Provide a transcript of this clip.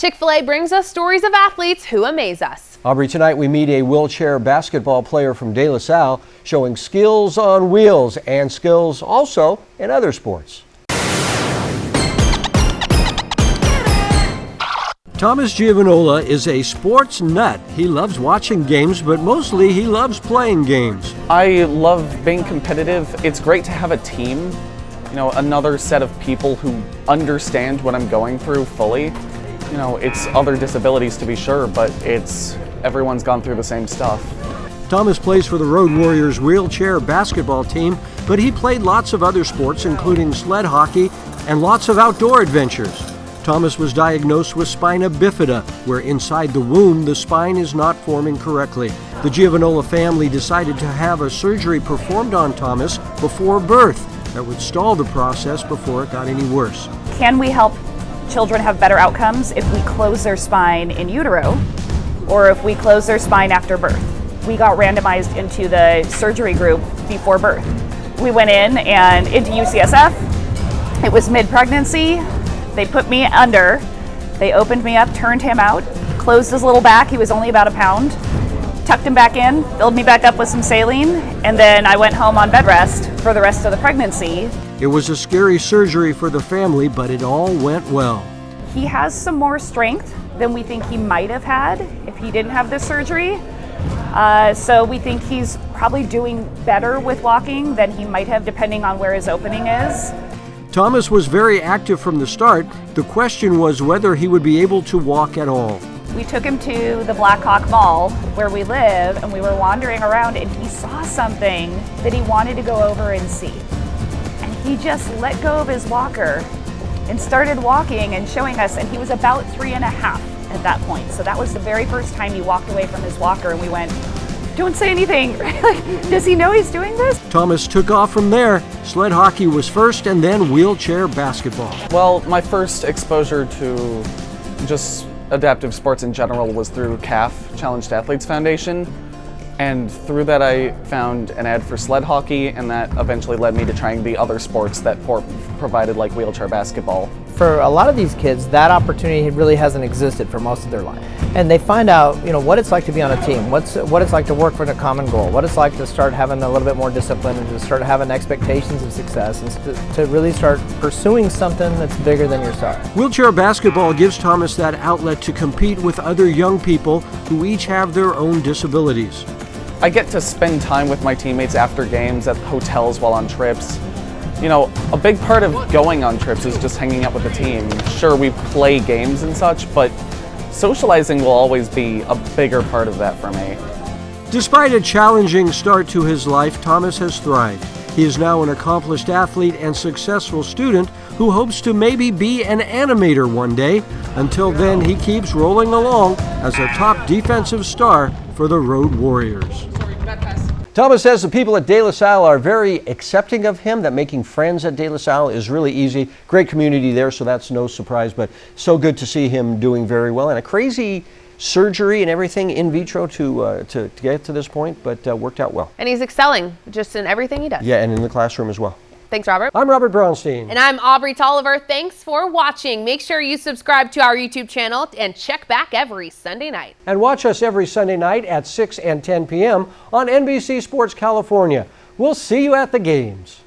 Chick-Fil-A brings us stories of athletes who amaze us. Aubrey, tonight we meet a wheelchair basketball player from De La Salle showing skills on wheels and skills also in other sports. Thomas Giovanola is a sports nut. He loves watching games, but mostly he loves playing games. I love being competitive. It's great to have a team, another set of people who understand what I'm going through fully. It's other disabilities to be sure, but everyone's gone through the same stuff. Thomas plays for the Road Warriors wheelchair basketball team, but he played lots of other sports, including sled hockey and lots of outdoor adventures. Thomas was diagnosed with spina bifida, where inside the womb the spine is not forming correctly. The Giovanola family decided to have a surgery performed on Thomas before birth that would stall the process before it got any worse. Can we help children have better outcomes if we close their spine in utero or if we close their spine after birth? We got randomized into the surgery group before birth. We went in and into UCSF. It was mid-pregnancy. They put me under, they opened me up, turned him out, closed his little back, he was only about a pound, tucked him back in, filled me back up with some saline, and then I went home on bed rest for the rest of the pregnancy. It was a scary surgery for the family, but it all went well. He has some more strength than we think he might have had if he didn't have this surgery. So we think he's probably doing better with walking than he might have depending on where his opening is. Thomas was very active from the start. The question was whether he would be able to walk at all. We took him to the Black Hawk Mall where we live, and we were wandering around and he saw something that he wanted to go over and see. And he just let go of his walker and started walking and showing us, and he was about 3.5 at that point. So that was the very first time he walked away from his walker, and we went, don't say anything. Does he know he's doing this? Thomas took off from there. Sled hockey was first and then wheelchair basketball. Well, my first exposure to just adaptive sports in general was through CAF, Challenged Athletes Foundation. And through that I found an ad for sled hockey, and that eventually led me to trying the other sports that provided, like wheelchair basketball. For a lot of these kids, that opportunity really hasn't existed for most of their life. And they find out, what it's like to be on a team, what it's like to work for a common goal, what it's like to start having a little bit more discipline and to start having expectations of success and to really start pursuing something that's bigger than yourself. Wheelchair basketball gives Thomas that outlet to compete with other young people who each have their own disabilities. I get to spend time with my teammates after games, at hotels while on trips. A big part of going on trips is just hanging out with the team. Sure, we play games and such, but socializing will always be a bigger part of that for me. Despite a challenging start to his life, Thomas has thrived. He is now an accomplished athlete and successful student who hopes to maybe be an animator one day. Until then, he keeps rolling along as a top defensive star for the Road Warriors. Thomas says the people at De La Salle are very accepting of him, that making friends at De La Salle is really easy. Great community there, so that's no surprise, but so good to see him doing very well. And a crazy surgery and everything in vitro to get to this point, but worked out well. And he's excelling just in everything he does. Yeah, and in the classroom as well. Thanks, Robert. I'm Robert Brownstein. And I'm Aubrey Tolliver. Thanks for watching. Make sure you subscribe to our YouTube channel and check back every Sunday night. And watch us every Sunday night at 6 and 10 p.m. on NBC Sports California. We'll see you at the games.